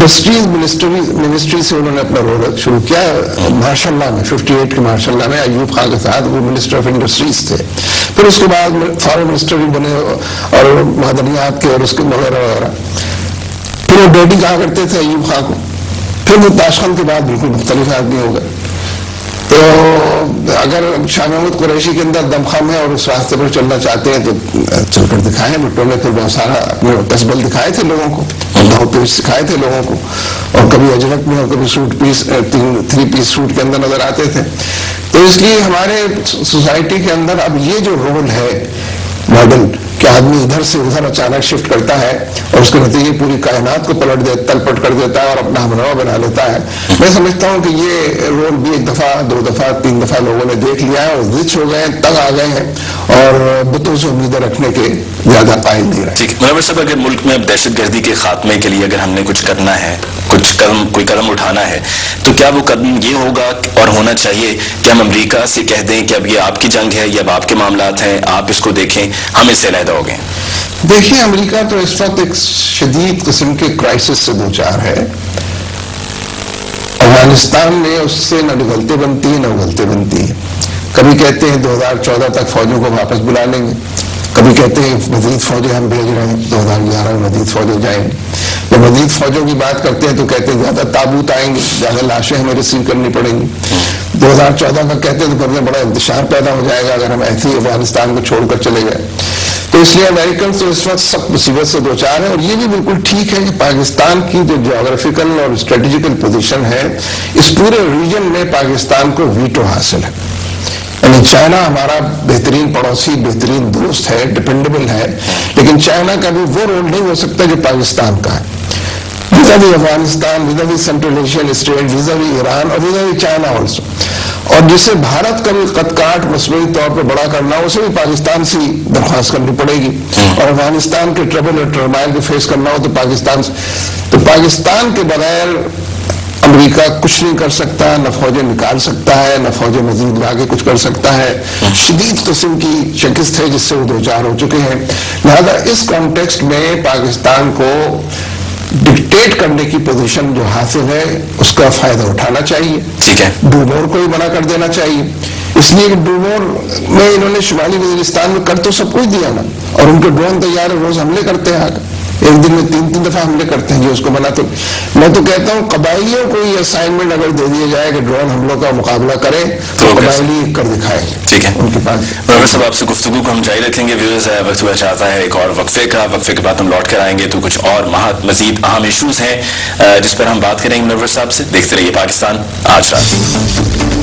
Ministry سے انہوں نے اپنا رول شروع کیا مارشل لا میں 58 کے مارشل لا میں ایوب خان کے ساتھ وہ منسٹر آف انڈسٹریز تھے. پھر اس کے بعد فارن منسٹر بھی بنے اور معدنیات کے اور اس کے وغیرہ وغیرہ. پھر وہ ڈیڈی کہا کرتے تھے ایوب خان کو. پھر وہ تاشقند کے بعد بالکل مختلف آدمی ہو گئے. تو اگر شاہ محمود قریشی کے اندر دمخم ہے اور اس راستے پر چلنا چاہتے ہیں تو چل کر دکھائیں. بھٹو نے پھر بہت سارا اپنے ٹسبل دکھائے تھے لوگوں کو, 9 پیس سکھائے تھے لوگوں کو, اور کبھی اجرک میں اور کبھی سوٹ پیس 3 پیس سوٹ کے اندر نظر آتے تھے. تو اس لیے ہمارے سوسائٹی کے اندر اب یہ جو رول ہے ماڈرن کہ آدمی ادھر سے ادھر اچانک شفٹ کرتا ہے اور اس کے نتیجے پوری کائنات کو تلپٹ کر دیتا ہے اور اپنا ہمراہ بنا لیتا ہے. میں سمجھتا ہوں کہ یہ رول بھی 1 دفعہ 2 دفعہ 3 دفعہ لوگوں نے دیکھ لیا ہے اور زچ ہو گئے ہیں, تنگ آ گئے ہیں اور بتوں سے امیدیں رکھنے کے زیادہ قائل نہیں رہے. ٹھیک. منور صاحب, اگر ملک میں اب دہشت گردی کے خاتمے کے لیے اگر ہم نے کچھ کرنا ہے, کوئی قدم اٹھانا ہے, تو کیا وہ قدم یہ ہوگا اور ہونا چاہیے کہ ہم امریکہ سے کہہ دیں کہ اب یہ آپ کی جنگ ہے, یہ اب آپ کے معاملات ہیں, آپ اس کو دیکھیں, ہم اس سے علیحدہ ہو گئے؟ دیکھیں, امریکہ تو اس وقت ایک شدید قسم کے کرائسس سے دوچار ہے. افغانستان میں اس سے نہ نگلتے بنتی ہیں نہ اگلتے بنتی ہیں. کبھی کہتے ہیں 2014 تک فوجوں کو واپس بلا لیں گے, کبھی کہتے ہیں مزید فوجیں ہم بھیج رہے ہیں, 2011 میں مزید فوجیں جائیں گی. جب مزید فوجوں کی بات کرتے ہیں تو کہتے ہیں زیادہ تابوت آئیں گے, زیادہ لاشیں ہمیں ریسیو کرنی پڑیں گی. 2014 کا کہتے ہیں تو پھر بڑا انتشار پیدا ہو جائے گا اگر ہم ایسے ہی افغانستان کو چھوڑ کر چلے گئے. تو اس لیے امریکن تو اس وقت سخت مصیبت سے دوچار ہے. اور یہ بھی بالکل ٹھیک ہے کہ پاکستان کی جو جغرافیکل اور اسٹریٹجیکل پوزیشن ہے, اس پورے ریجن میں پاکستان کو ویٹو حاصل ہے. یعنی چائنا ہمارا بہترین پڑوسی, بہترین دوست ہے, ڈپینڈیبل ہے, لیکن چائنا کا بھی وہ رول نہیں ہو سکتا جو پاکستان کا ہے. Vis-a-vis Afghanistan, vis-a-vis Central Asian state, vis-a-vis Iran اور ویزاوی چائنا آلسو. اور جسے بھارت کا بھی قد کاٹ مصنوعی طور پہ بڑا کرنا, اسے بھی پاکستان سے درخواست کرنی پڑے گی. اور افغانستان کے ٹربل اور ٹرمائل کو فیس کرنا ہو تو پاکستان سے. تو پاکستان کے بغیر امریکہ کچھ نہیں کر سکتا, نہ فوجیں نکال سکتا ہے, نہ فوجیں مزید آگے کچھ کر سکتا ہے. شدید قسم کی شکست ہے جس سے وہ دوچار ہو چکے ہیں. لہذا اس کانٹیکسٹ میں پاکستان کو ڈکٹیٹ کرنے کی پوزیشن جو حاصل ہے اس کا فائدہ اٹھانا چاہیے. ٹھیک ہے. ڈومور کو ہی منع کر دینا چاہیے, اس لیے کہ ڈومور میں انہوں نے شمالی وزیرستان میں کر تو سب کچھ دیا نا, اور ان کے ڈرون تیار ہے, روز حملے کرتے ہیں, ایک دن میں 3 دفعہ حملے کرتے ہیں. یہ اس کو منع تو میں تو کہتا ہوں قبائلیوں کو یہ اسائنمنٹ اگر دے دیا جائے کہ ڈرون حملوں کا مقابلہ کرے تو قبائلی کر دکھائے. ٹھیک ہے. ان کے پاس منور صاحب, آپ سے گفتگو کو ہم جاری رکھیں گے. ویورز, وقت ہوا چاہتا ہے ایک اور وقفے کا. وقفے کے بعد ہم لوٹ کر آئیں گے تو کچھ اور مزید اہم ایشوز ہیں جس پر ہم بات کریں گے منور صاحب سے. دیکھتے رہیے پاکستان آج رات.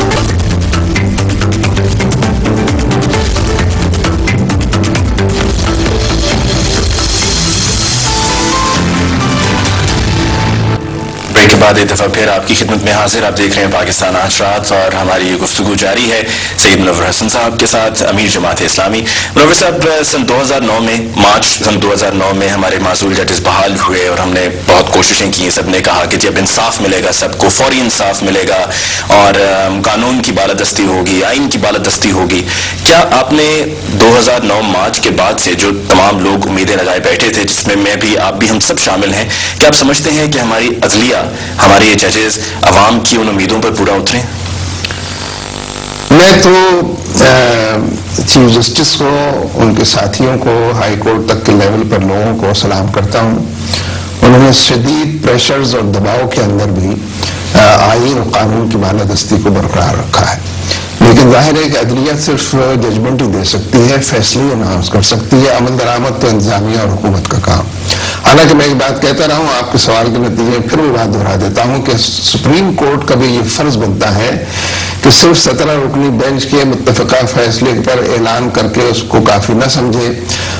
کے بعد ایک دفعہ پھر آپ کی خدمت میں حاضر. آپ دیکھ رہے ہیں پاکستان آج رات اور ہماری یہ گفتگو جاری ہے سید منور حسن صاحب کے ساتھ, امیر جماعت اسلامی. منور صاحب, سن 2009 میں مارچ سن 2009 میں ہمارے معزول ججز بحال ہوئے اور ہم نے بہت کوششیں کی. سب نے کہا کہ جب انصاف ملے گا, سب کو فوری انصاف ملے گا اور قانون کی بالادستی ہوگی, آئین کی بالادستی ہوگی. کیا آپ نے 2009 مارچ کے بعد سے جو تمام لوگ امیدیں لگائے بیٹھے تھے, جس میں میں بھی, آپ بھی, ہم سب شامل ہیں, کیا آپ سمجھتے ہیں کہ ہماری عدلیہ, ہمارے یہ ججز عوام کی ان امیدوں پر پورا اتریں؟ میں تو چیف جسٹس کو, ان کے ساتھیوں کو, ہائی کورٹ تک کے لیول پر لوگوں کو سلام کرتا ہوں. انہوں نے شدید پریشرز اور دباؤ کے اندر بھی آئین اور قانون کی بالادستی کو برقرار رکھا ہے. لیکن ظاہر ہے کہ عدلیہ صرف ججمنٹ ہی دے سکتی ہے, فیصلے اناؤنس کر سکتی ہے. عمل درآمد تو انتظامیہ اور حکومت کا کام. حالانکہ میں ایک بات کہتا رہا ہوں, آپ کے سوال کے نتیجے میں پھر وہ بات دہرا دیتا ہوں کہ سپریم کورٹ کا بھی یہ فرض بنتا ہے کہ صرف 17 رکنی بینچ کے متفقہ فیصلے پر اعلان کر کے اس کو کافی نہ سمجھے,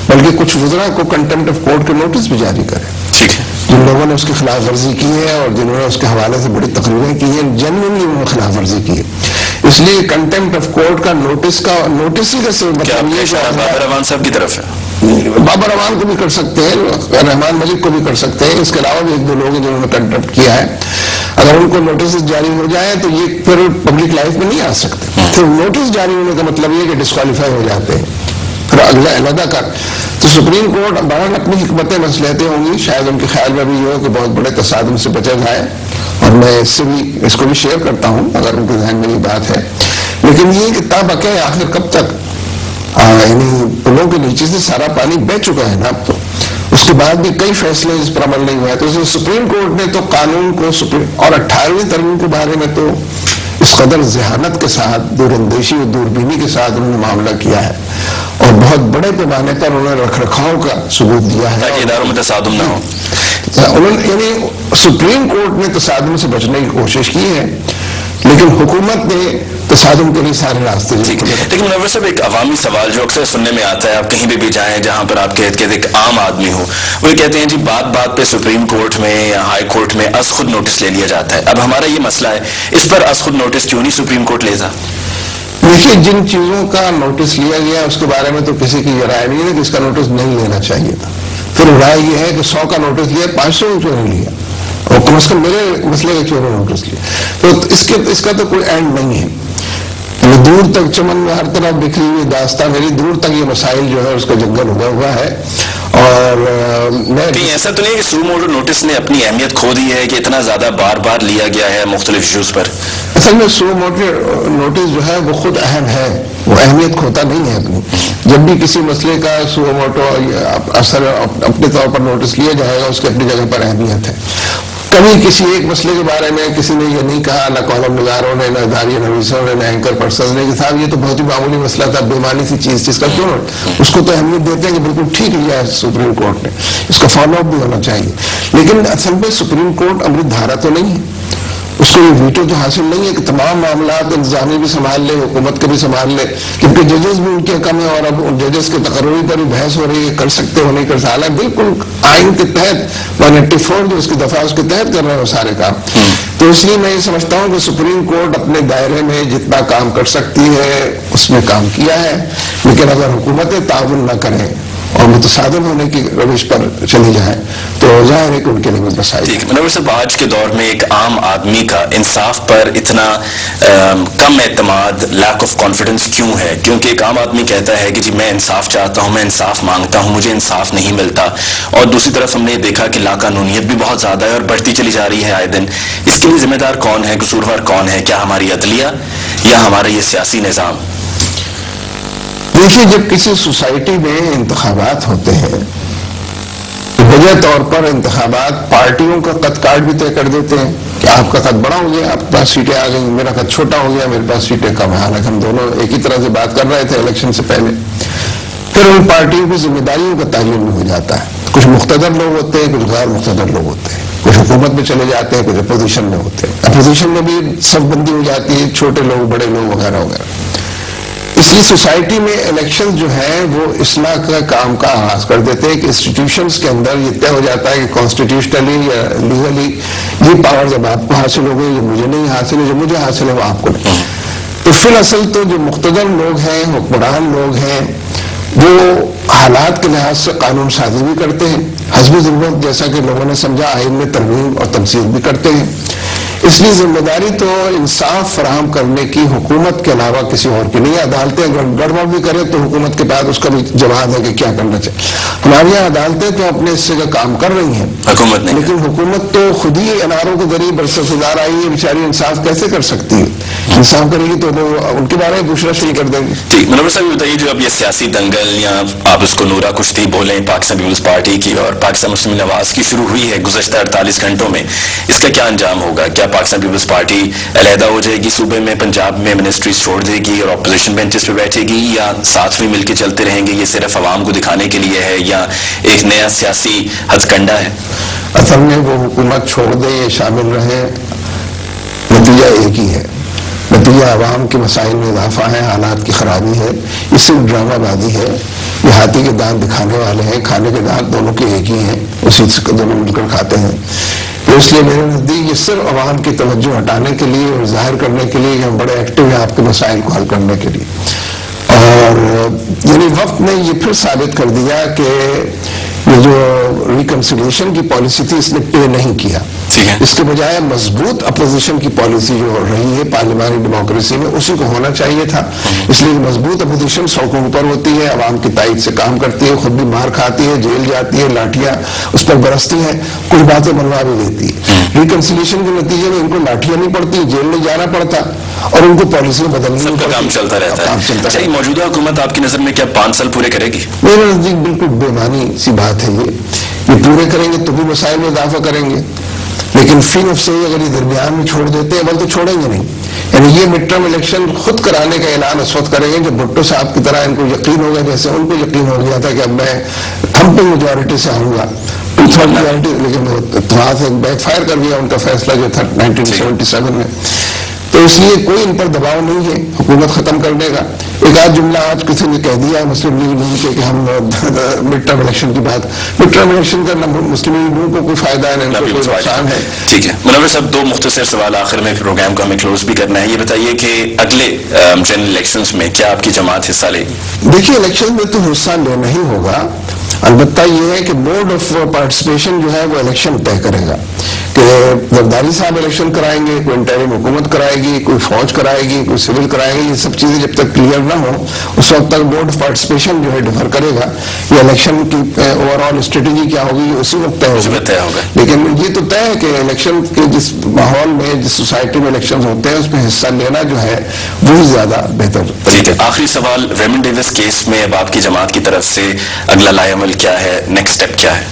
بلکہ کچھ وزراء کو کنٹمپٹ آف کورٹ کے نوٹس بھی جاری کرے. ٹھیک ہے. جن لوگوں نے اس کی خلاف ورزی کی ہے اور جنہوں نے اس کے حوالے سے بڑی تقریریں کی ہیں, جنرلی انہوں نے خلاف ورزی کی ہے. اس لیے کنٹمپٹ آف کورٹ کا نوٹس ہی کا بابر امان صاحب کی طرف ہے. بابر امان کو بھی کر سکتے ہیں, رحمان ملک کو بھی کر سکتے ہیں. اس کے علاوہ بھی 1-2 لوگ ہیں جنہوں نے کنٹمپٹ کیا ہے. اگر ان کو نوٹس جاری ہو جائے تو یہ پھر پبلک لائف میں نہیں آ سکتے. پھر نوٹس جاری ہونے کا مطلب یہ کہ ڈسکوالیفائی ہو جاتے ہیں. پھر اگلا علیحدہ کر. تو سپریم کورٹ بہرحال اپنی حکمتیں مصلحتیں ہوں گی، شاید ان کے خیال میں بھی یہ ہو کہ بہت بڑے تصادم سے بچا جائے، اور میں اس کو بھی شیئر کرتا ہوں اگر ان کے ذہن میں یہ بات ہے. لیکن یہ کتاب ہے آخر کب تک، یعنی پلوں کے نیچے سے سارا پانی بہہ چکا ہے نا اب تو، اس کے بعد بھی کئی فیصلے اس پر عمل نہیں ہوا. تو سپریم کورٹ نے تو قانون کو اور 18ویں ترمیم کے بارے میں تو اس قدر ذہانت کے ساتھ، دور اندیشی اور دوربینی کے ساتھ انہوں نے معاملہ کیا ہے، اور بہت بڑے پیمانے پر انہوں نے رکھ رکھاؤ کا ثبوت دیا ہے تاکہ اداروں میں تصادم نہ ہو. یعنی سپریم کورٹ نے تصادم سے بچنے کی کوشش کی ہے، لیکن حکومت نے تصادم کے لیے سارے راستے. لیکن منور صاحب ایک عوامی سوال جو اکثر سننے میں آتا ہے، آپ کہیں بھی جائیں جہاں پر آپ کے ایک عام آدمی ہو، وہ یہ کہتے ہیں جی بات بات پہ سپریم کورٹ میں یا ہائی کورٹ میں از خود نوٹس لے لیا جاتا ہے. اب ہمارا یہ مسئلہ ہے، اس پر از خود نوٹس کیوں نہیں سپریم کورٹ لیتا؟ دیکھیے، جن چیزوں کا نوٹس لیا گیا اس کے بارے میں تو کسی کی یہ رائے نہیں ہے کہ اس کا نوٹس نہیں لینا چاہیے تھا. پھر رائے یہ ہے کہ 100 کا نوٹس لیا، 500 کیوں نہیں لیا، اور کم از کم میرے مسئلے کا کیوں نہیں نوٹس لیا. تو اس کا تو کوئی اینڈ نہیں ہے. دور تک چمن میں ہر طرف بکھری ہوئی داستان، میری دور تک یہ مسائل جو ہے اس کا جنگل اگا ہوا ہے. اور میں ایسا تو نہیں کہ سو موٹو نوٹس نے اپنی اہمیت کھو دی ہے کہ اتنا زیادہ بار بار لیا گیا ہے مختلف ایشوز پر؟ اصل میں سو موٹو نوٹس جو ہے وہ خود اہم ہے، وہ اہمیت کھوتا نہیں ہے اپنی. جب بھی کسی مسئلے کا سو موٹو اثر اپنے طور پر نوٹس لیا جائے گا، اس کی اپنی جگہ پر اہمیت ہے. کبھی کسی ایک مسئلے کے بارے میں کسی نے یہ نہیں کہا، نہ کالم نگاروں نے، نہ اداریہ نویسوں نے، نہ اینکر پرسنز نے، کہ صاحب یہ تو بہت ہی معمولی مسئلہ تھا، بےمانی سی چیز جس کا کیوں اس کو تو اہمیت دیتے ہیں کہ بالکل ٹھیک لیا ہے سپریم کورٹ نے، اس کا فالو اپ بھی ہونا چاہیے. لیکن اصل میں سپریم کورٹ امرت دھارا تو نہیں ہے، اس کو یہ ویٹو تو حاصل نہیں ہے کہ تمام معاملات انتظامی بھی سنبھال لے، حکومت کے بھی سنبھال لے، کیونکہ ججز بھی ان کے کم ہیں، اور اب ان ججز کے تقرری پر بھی بحث ہو رہی ہے، کر سکتے ہو نہیں کر سکتے. حالانکہ بالکل آئین کے تحت 184 جو اس کی دفعہ اس کے تحت کر رہے ہیں وہ سارے کام. تو اس لیے میں یہ سمجھتا ہوں کہ سپریم کورٹ اپنے دائرے میں جتنا کام کر سکتی ہے اس میں کام کیا ہے، لیکن اگر حکومتیں تعاون نہ کریں اور متصادم ہونے کی روش پر چلی جائیں تو ظاہر ہے کہ ان کے لیے مسائل. منور صاحب، آج کے دور میں ایک عام آدمی کا انصاف پر اتنا کم اعتماد، لیک آف کانفیڈنس کیوں ہے؟ کیونکہ ایک عام آدمی کہتا ہے کہ جی میں انصاف چاہتا ہوں، میں انصاف مانگتا ہوں، مجھے انصاف نہیں ملتا. اور دوسری طرف ہم نے دیکھا کہ لاقانونیت بھی بہت زیادہ ہے اور بڑھتی چلی جا رہی ہے آئے دن. اس کے لیے ذمہ دار کون ہے، قصوروار کون ہے؟ کیا ہماری عدلیہ یا ہمارا یہ سیاسی نظام؟ دیکھیے، جب کسی سوسائٹی میں انتخابات ہوتے ہیں تو بجے طور پر انتخابات پارٹیوں کا قد کاٹ بھی طے کر دیتے ہیں کہ آپ کا قد بڑا ہو گیا، آپ کے پاس سیٹیں آ گئی، میرا قد چھوٹا ہو گیا، میرے پاس سیٹیں کم ہیں. حالانکہ ہم دونوں ایک ہی طرح سے بات کر رہے تھے الیکشن سے پہلے. پھر ان پارٹیوں کی ذمہ داریوں کا تعین بھی ہو جاتا ہے. کچھ مقتدر لوگ ہوتے ہیں، کچھ غیر مقتدر لوگ ہوتے ہیں، کچھ حکومت میں چلے جاتے ہیں، کچھ اپوزیشن میں ہوتے ہیں. اپوزیشن میں بھی صف بندی ہو جاتی ہے، چھوٹے لوگ، بڑے لوگ وغیرہ وغیرہ. اس لیے سوسائٹی میں الیکشن جو ہے وہ اصلاح کا کام کا آغاز کر دیتے ہیں کہ انسٹیٹیوشنز کے اندر یہ طے ہو جاتا ہے کہ کانسٹیٹیوشنلی یا لیگلی یہ پاور جب آپ کو حاصل ہو گئی، جو مجھے نہیں حاصل ہے، جو مجھے حاصل ہے وہ آپ کو نہیں. تو فی الاصل تو جو مقتدر لوگ ہیں، حکمران لوگ ہیں، وہ حالات کے لحاظ سے قانون سازی بھی کرتے ہیں، حسب ضرورت جیسا کہ لوگوں نے سمجھا آئین میں ترمیم اور تنسیخ بھی کرتے ہیں. اس لیے ذمہ داری تو انصاف فراہم کرنے کی حکومت کے علاوہ کسی اور کی نہیں. عدالتیں گڑبڑ بھی کرے تو حکومت کے بعد اس کا بھی جواب ہے کہ کیا کرنا چاہیے. ہمارے یہاں عدالتیں تو اپنے حصے کا کام کر رہی ہیں، حکومت نہیں، لیکن حکومت تو خود ہی اناروں کے ذریعے برسردار آئی ہے، بیچاری انصاف کیسے کر سکتی ہے؟ انصاف کرے گی تو ان کے بارے میں پوچھنا شروع کر دیں گے. ٹھیک، منور صاحب بتائیے، جو اب یہ سیاسی دنگل یا آپ اس کو نورا کشتی بولیں پاکستان پیپلز پارٹی کی اور پاکستان مسلم نواز کی شروع ہوئی ہے گزشتہ 48 گھنٹوں میں، اس کا کیا انجام ہوگا؟ کیا پاکستان پیپلز پارٹی علیحدہ ہو جائے گی صوبے میں، پنجاب میں منسٹریز چھوڑ دے گی اور اپوزیشن بینچز پہ بیٹھے گی، یا ساتھ میں مل کے چلتے رہیں گے؟ یہ صرف عوام کو دکھانے کے لیے ہے یا ایک نیا سیاسی ہتھ کنڈا ہے؟ اصل میں وہ حکومت چھوڑ دے یا شامل رہے، نتیجہ ایک ہی ہے. نتیجہ عوام کے مسائل میں اضافہ ہے، حالات کی خرابی ہے. اس سے ڈرامہ بازی ہے. یہ ہاتھی کے دانت دکھانے والے ہیں، کھانے کے دانت دونوں کے ایک ہی ہیں، اسی سے دونوں مل کر کھاتے ہیں. تو اس لیے میرے نزدیک یہ صرف عوام کی توجہ ہٹانے کے لیے اور ظاہر کرنے کے لیے کہ ہم بڑے ایکٹیو ہیں آپ کے مسائل کو حل کرنے کے لیے. اور یعنی وقت نے یہ پھر ثابت کر دیا کہ یہ جو ریکنسیلیشن کی پالیسی تھی اس نے پے نہیں کیا. اس کے بجائے مضبوط اپوزیشن کی پالیسی جو رہی ہے پارلیمانی ڈیموکریسی میں اسی کو ہونا چاہیے تھا. اس لیے مضبوط اپوزیشن سڑکوں پر ہوتی ہے, عوام کی تائید سے کام کرتی ہے, خود بھی مار کھاتی ہے, جیل جاتی ہے, لاٹھیاں اس پر برستی ہیں, کچھ باتیں منوا بھی دیتی ہے. ریکنسیلیشن کے نتیجے میں ان کو لاٹھیاں نہیں پڑتی, جیل میں جانا پڑتا اور ان کو پالیسی بدلنی سب کا کام چلتا رہتا ہے. اچھا, یہ موجودہ حکومت آپ کی نظر میں کیا 5 سال پورے کرے گی؟ میرے نزدیک بالکل بے معنی سی بات ہے. یہ پورے کریں گے تو بھی مسائل میں اضافہ کریں گے, لیکن فی نفسہ اگر یہ درمیان میں چھوڑ دیتے ہیں بل تو چھوڑیں گے نہیں. یعنی یہ مڈ ٹرم الیکشن خود کرانے کا اعلان اس وقت کریں گے جب بھٹو صاحب کی طرح ان کو یقین ہوگا, جیسے ان کو یقین ہو گیا تھا کہ اب میں تھمپنگ میجورٹی سے آؤں گا, 2/3 میجورٹی, لیکن وہاں سے بیک فائر کر گیا ان کا فیصلہ جو تھا 1977 میں. تو اس لیے کوئی ان پر دباؤ نہیں ہے حکومت ختم کرنے کا. ایک آدھ جملہ آج کسی نے کہہ دیا ہے مسلم لیگ نون کے کہ ہم مڈ ٹرم الیکشن کی بات, مڈ ٹرم الیکشن کا نہ مسلم لیگ نون کو کوئی فائدہ ہے نہ کوئی نقصان ہے. ٹھیک ہے منور صاحب, 2 مختصر سوال آخر میں, پروگرام کو ہمیں کلوز بھی کرنا ہے. یہ بتائیے کہ اگلے جنرل الیکشنز میں کیا آپ کی جماعت حصہ لے گی؟ دیکھیے الیکشن میں تو حصہ لینا ہی ہوگا, البتہ یہ ہے کہ بورڈ آف پارٹیسپیشن جو ہے وہ الیکشن طے کرے گا کہ زرداری صاحب الیکشن کرائیں گے, کوئی انٹرم حکومت کرائے گی, کوئی فوج کرائے گی, کوئی سول کرائے گی. یہ سب چیزیں جب تک کلیئر نہ ہو اس وقت تک بورڈ آف پارٹیسپیشن جو ہے ڈیفر کرے گا. یہ الیکشن کی اوور آل اسٹریٹجی کیا ہوگی یہ اسی وقت طے ہوگا. لیکن یہ تو طے ہے کہ الیکشن کے جس ماحول میں, جس سوسائٹی میں الیکشن ہوتے ہیں اس میں حصہ لینا جو ہے وہی زیادہ بہتر. ٹھیک ہے, آخری سوال, ریمنڈ ڈیوس کیس میں اب آپ کی جماعت کی طرف سے اگلا لائے عمل کیا ہے, نیکسٹ اسٹیپ کیا ہے؟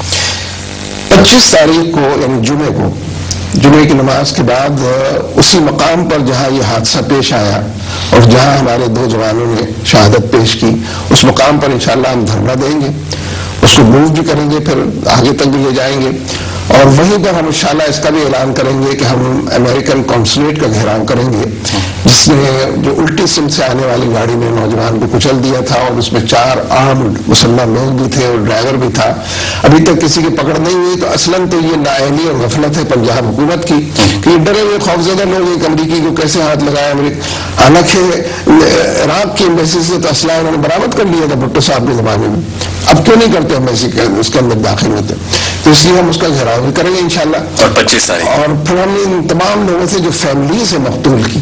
25 تاریخ کو یعنی جمعے کی نماز کے بعد اسی مقام پر جہاں یہ حادثہ پیش آیا اور جہاں ہمارے 2 جوانوں نے شہادت پیش کی, اس مقام پر انشاءاللہ ہم دھرنا دیں گے, اس کو موو بھی کریں گے, پھر آگے تک بھی لے جائیں گے. اور وہیں پر ہم انشاءاللہ اس کا بھی اعلان کریں گے کہ ہم امریکن کونسولیٹ کا گھیراؤ کریں گے, جس نے جو الٹی سمت سے آنے والی گاڑی میں نوجوان کو کچل دیا تھا اور اس میں 4 آرمڈ مسلح لوگ بھی تھے اور ڈرائیور بھی تھا. ابھی تک کسی کی پکڑ نہیں ہوئی. تو اصلاً تو یہ نااہلی اور غفلت ہے پنجاب حکومت کی کہ یہ ڈرے ہوئے خوفزدہ لوگ ایک امریکی کو کیسے ہاتھ لگایا. حالانکہ عراق کی ایمبیسی سے تو اسلحہ انہوں نے برآمد کر لیا تھا بھٹو صاحب کے زمانے میں, اب کیوں نہیں کرتے ایمبیسی اس کے اندر داخل ہوتے. تو اس لیے ہم اس کا گھیراؤ بھی کریں گے انشاءاللہ. اور 25 تاریخ اور پھر ہم ان تمام لوگوں سے جو فیملیز ہیں مقتول کی,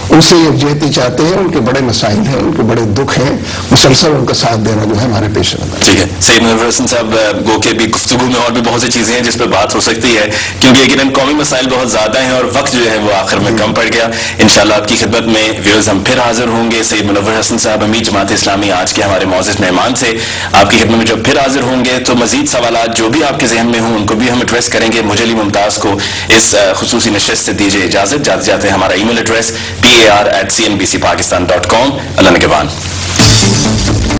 ان سے یکجہتی چاہتے ہیں. ان کے بڑے مسائل ہیں, ان کے بڑے دکھ ہیں, مسلسل ان کا ساتھ دینا جو ہے ہمارے پیش نظر. ٹھیک ہے سید منور حسن صاحب, گو کے بھی گفتگو میں اور بھی بہت سی چیزیں ہیں جس پہ بات ہو سکتی ہے, کیونکہ یقیناً قومی مسائل بہت زیادہ ہیں اور وقت جو ہے وہ آخر میں کم پڑ گیا. انشاءاللہ آپ کی خدمت میں ویورز ہم پھر حاضر ہوں گے. سید منور حسن صاحب, امیر جماعت اسلامی, آج کے ہمارے معزز مہمان سے آپ کی خدمت میں جب پھر حاضر ہوں گے تو مزید سوالات جو بھی آپ کے ذہن میں ہوں ان کو بھی ہم ایڈریس کریں گے. مجھے علی ممتاز کو اس خصوصی نشست سے دیجیے اجازت. جاتے جاتے ہمارا ای میل ایڈریس PAR@cnbcpakistan.com. اللہ نگہبان.